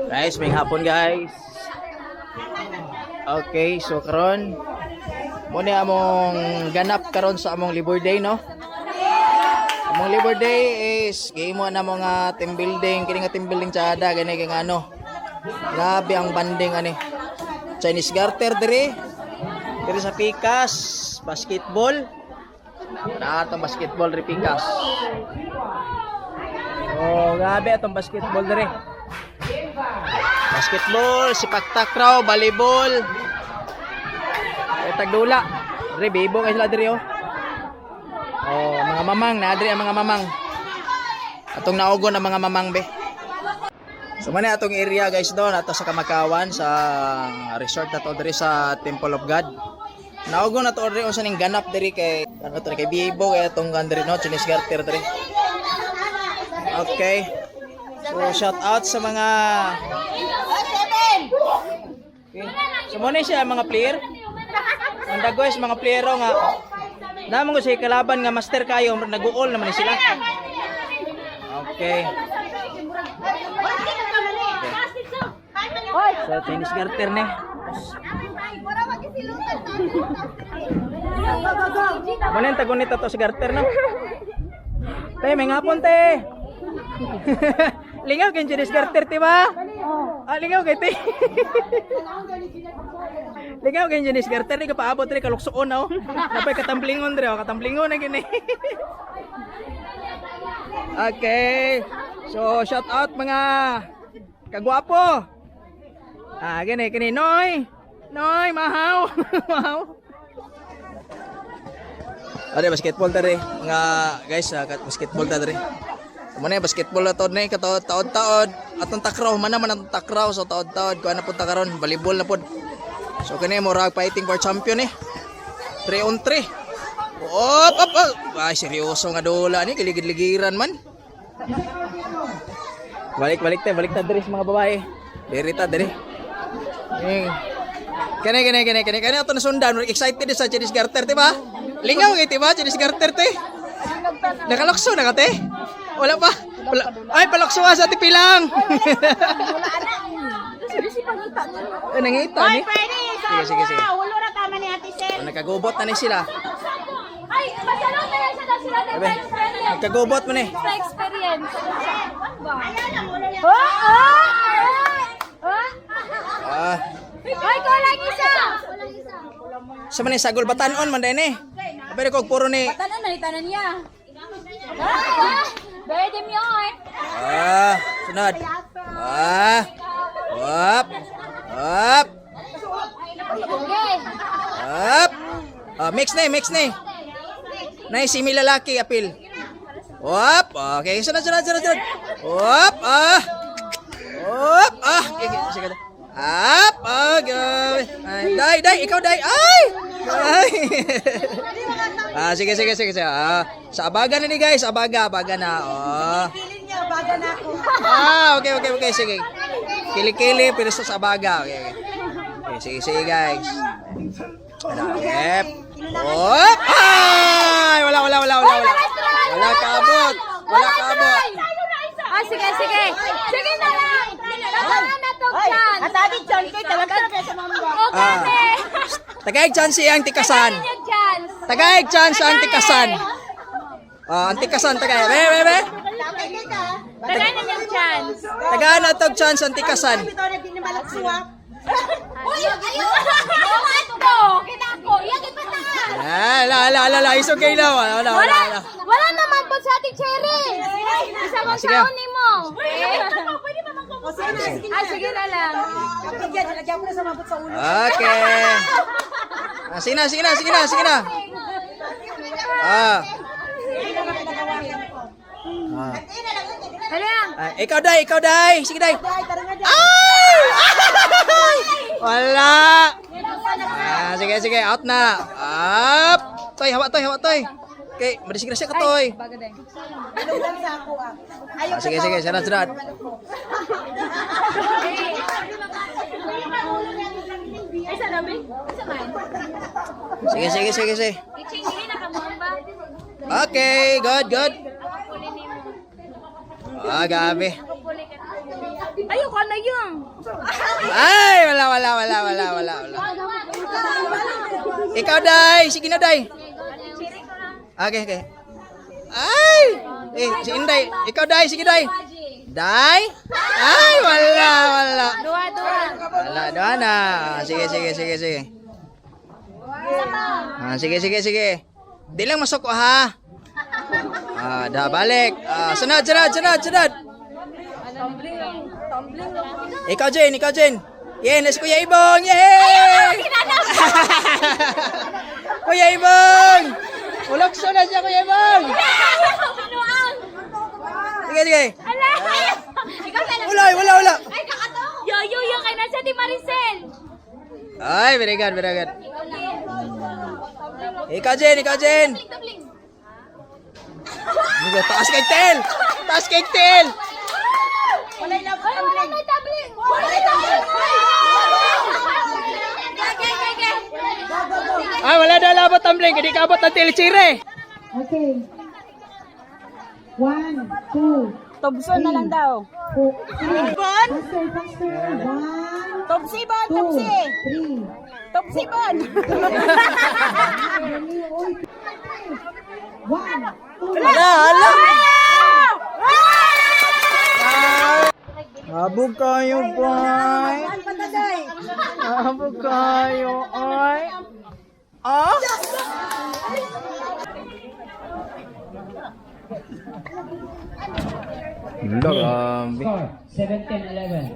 Guys, may hapon guys. Okay, so karon muna among ganap karon sa among Labor Day, no? Among Labor Day is game mo na mga team building, kini nga team building tsada gani kay ano. Grabe ang banding ani. Chinese garter diri. Diri sa Pikas, basketball. Na atong basketball diri Pikas. Oh, grabe atong basketball diri. Basketball, sipak takraw, volleyball. Tagdula. Dre bibo kay sila diri oh. Oh, mga mamang na diri ang mga mamang. Atong naugon ang mga mamang be. So man atong area guys doon ato sa Kamakawan sa resort nato diri sa Temple of God. Naugon nato diri unsa ning ganap diri kay ano to kay bibo kay atong diri no Chinese garter diri. Okay. So shout out sa mga okay. So mo na siya mga player. Ang dagoys mga playero nga namo ko sa kalaban nga master kayo nag-uol naman ni sila. Okay. So Chinese garter ni. Mana yung tagon nito to si garter no? Tay may ngapon te. Lingaw kay Chinese garter ti ba? Ah lingaw kay te. Lingaw kay Chinese garter ni kapaabot ri kaluksoon oh. Napay katamblingon dre oh, katamblingon na gini. Okay. So shout out mga kagwapo. Ah gini Noy. Noy mahaw. Mahaw. Ada basketball tadi, nga guys, basketball tadi. Mana basketball na to ni taod-taod atong takraw mana man atong takraw so taod-taod ko ana punta karon volleyball na pod. So kani mo rag fighting for champion 3 on 3. Op. Ay seryoso nga dola ni kiligid-ligiran man. Balik ta diri sa mga babae. Diri ta diri. Kani ato na sundan excited sa Chinese garter ti ba? Lingaw kay ti ba Chinese garter ti? Nakalokso na ka te? Wala pa. Ay palokso sa ti pilang. Nangita ni. Sige. Ulo ra tama ni Ate Sel. Nakagubot na ni sila. Ay, masalong na yan sa sila ng experience. Nakagubot mo ni. Sa experience. Ay, kulang isa. Sa man sagol batanon man dai ni. Pero kog puro ni. Tanan na itanan niya. Pwede mo yun. Sunod. Up. Okay. Up. Mix na. Nay si lalaki apil. Up. Okay, sunod. Up. Sige. Up. Okay. Dai, ikaw dai. Ay. Sige. Sa abaga na ni guys, abaga na. Feeling niya, baga na ako. Okay, sige. Kili pero sa abaga. Okay. Sige guys. Yep. Op! Ay, wala. Wala kaabot. Sige. Sige na lang. Labanan na to, Chan. Atabi, Chan, kayo talaga sa mga okay. Tagaig chance ang tikasan. Tagaig chance ang tikasan. Antikasan tagay. Be. Tagay na yung chance. Tagaan na tog chance ang tikasan. Uy, ayun. Ito, kita ko. Yan, ipataas. La, it's okay na. Wala naman po sa ating cherry. Isa mong Sige. saunin mo. Pwede ba sige na lang. Okay. Sige na. Hala. Ikaw dai. Sige dai. Ay! Wala. Sige, out na. Up. Hawa toy. Okay, madisigrasya ka toy. Sige, sunod. Ay, sa namin? Sa man? Sige. Iching ini nakamamba. Okay, good. Gabi. Ayoko na yun. Ay, wala. Ikaw, Day. Sige na, Day. Okay. Ay! Si Inday. Ikaw, Day. Sige, Day. Day? Ay, wala. Dua. Wala na. Sige. Sige. Di lang masok ha. Dah balik. Sunod. Ikaw, Jen. Yes, Kuya Ibong. Yay! Kuya Ibong! Ulokso na siya, Kuya Ibong! Sige. Wala. Ay, kakato. Yo, kay nasa di Maricel. Ay, very good. Ikaw, Jen. Taas kay Tel. Wala na tabling. Ay, wala na labot tumbling. Hindi ka abot ng Telechire. Okay. 1, 2, Tobson na lang daw. 3. Faster. 1, Tobsi ba? 2, 3. Tobsi ba? 1, 2. Hala. Abog kayo, boy. Abog kayo, ay. Grabe. 17-11.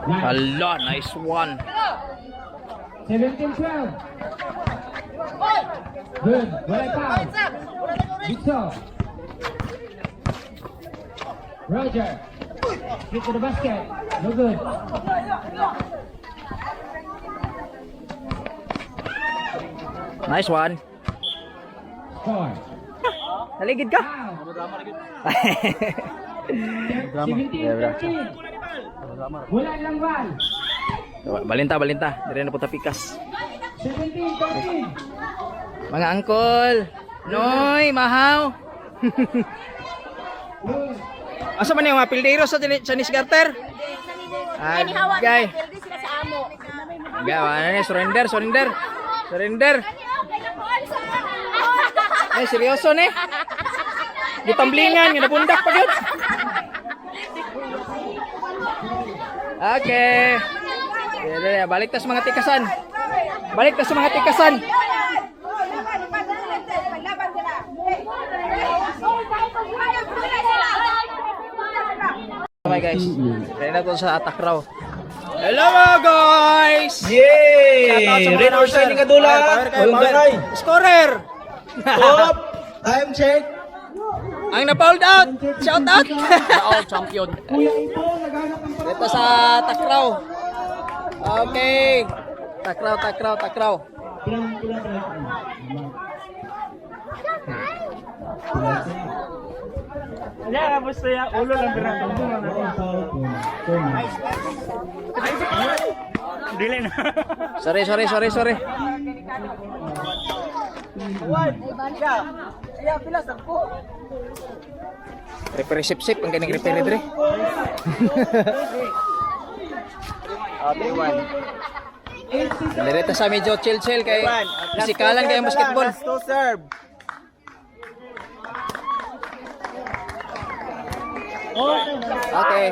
Hala, nice one. 17-12. Good. Well foul. Victor. Roger. Get to the basket. No good. Nice one. Score. Naligid ka? Foul. 17-13. Wala lang bal. Balinta. Dire na po tapikas. 17-13. Mga angkol. Noy, mahaw. Good. Asa man yung mga pildero sa Chinese Garter? Gay. Gay, surrender. Ay, seryoso ne? Gitamblingan, nga nabundak pa yun. Okay. Balik tas mga tikasan. Okay guys, ready na to sa attack raw. Hello mga guys! Yay! Record sa ining kadula. Scorer! Stop! Time check. Ang na-fouled out! Shout out! All champion. Kuya Ipo, naghanap ng Dito sa takraw. Okay. Takraw. Ya, basta ya ulo lang birato mo na. Dili na. Sorry. Referee sip ang ganing referee dire. Direta sa medyo chill kay pisikalan kay ang basketball. Last to serve. Okay.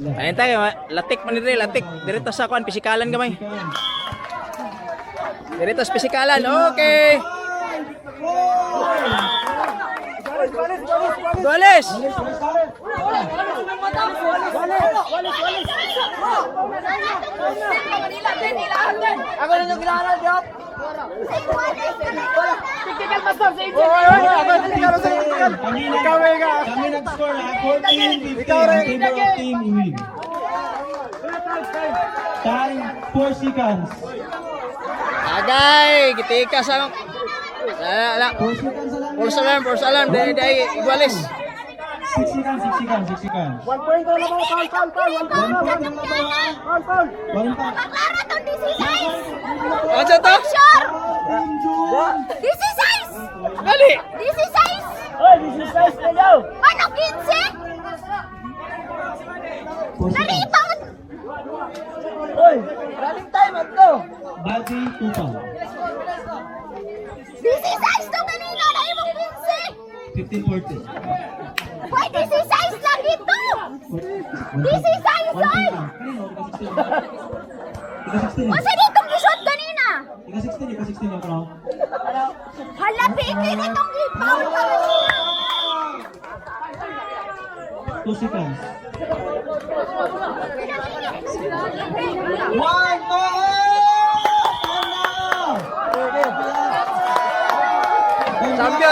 Ayun tayo, latik man dire, latik. Direta sa kuan pisikalan gamay. Direta sa pisikalan. Okay. Duales. Ako na yung ginala, Diop. Kami nag-score na 14-15 in favor of Team Iwin. Time 4 seconds. Agay, gitika sa ala. 4 seconds lang. False alarm, dai iguales. 6 seconds. 1 point na lang, foul. 1 point na lang ba? Foul. Walang pa. Para to, this is ice. Aja to? Sure! This is size! Dali! This is size! Oy, this is size na daw. Ano, 15? Dali, ipang! Oy, running time at to. Body 2 pound. This is size to kanina na imong 15! 15.40. Why, this is size lagi to! This is size, oy! Masa ditong gisot kanina? Ika 16 ako. Hala, piki itong ipaw pa kanina! 2 seconds. 1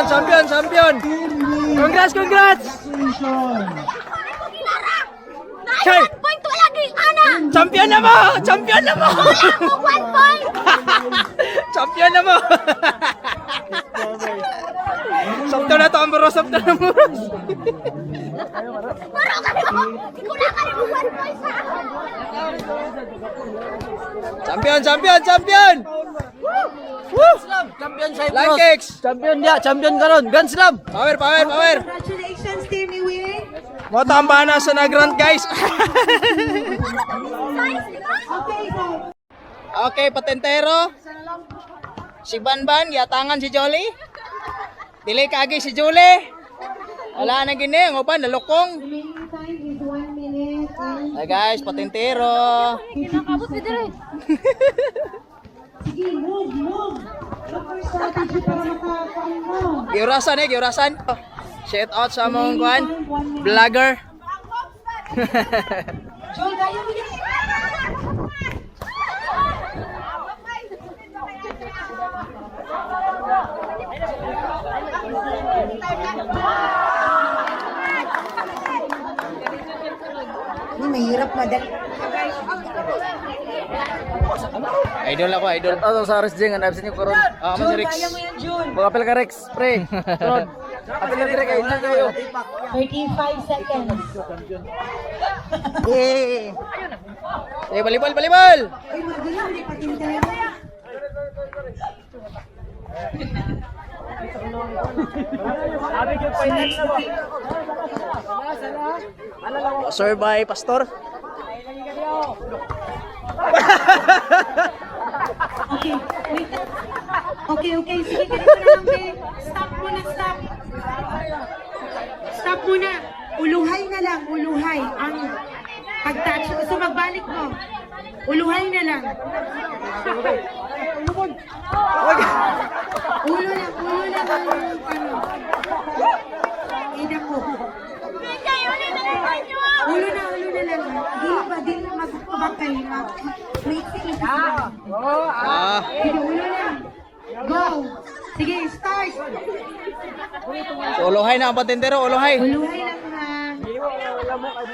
Champion! Congrats! Chay! 1 point to lagi, ana! Champion na mo! Wala mo 1 point! Champion na mo! Sakto na to, Amboros. Sakto na mo. Puro ka mo! Wala ka rin 1 point sa ako! Champion! Woo! Champion Cyprus. Line kicks! Champion karon. Gun slam. Power! Congratulations, Team Iwi. Mo tambana sa nagrant, guys. Okay, so Okay, patentero. Si Banban, yatangan si Jolly. Dili kagi si Julie. Wala na gini, ang uban nalukong. remaining time is 1 minute and Hey guys, patentero. Kinakabot ka dire. sige, move. Look for strategy para makakain mo. Giurasan. Shout out sa mong kuan, vlogger. Joel, tayo bilis. Ini mahirap madali. Idol ako, idol. Ato sa Aris Jeng ang absent yung karon. Ah, man si Rex. Magapil ka Rex, pre. Rod. Apil na dire kay Jeng kayo. 35 seconds. Eh, balibal. Ay, magaling, di patintero. Serve by Pastor. Okay, wait. Okay. Sige, ganito na lang, be. Stop muna. Stop muna. Uluhay na lang, uluhay. Ang pag-touch. So, magbalik mo. Uluhay na lang. Ulo lang ang ano. Ida ko. Ulo na lang. Di na magkabakay. Wait, sige. Ah, Sige, ulo lang. Go. Sige, start. uluhay na ang patentero, uluhay. Uluhay lang ha.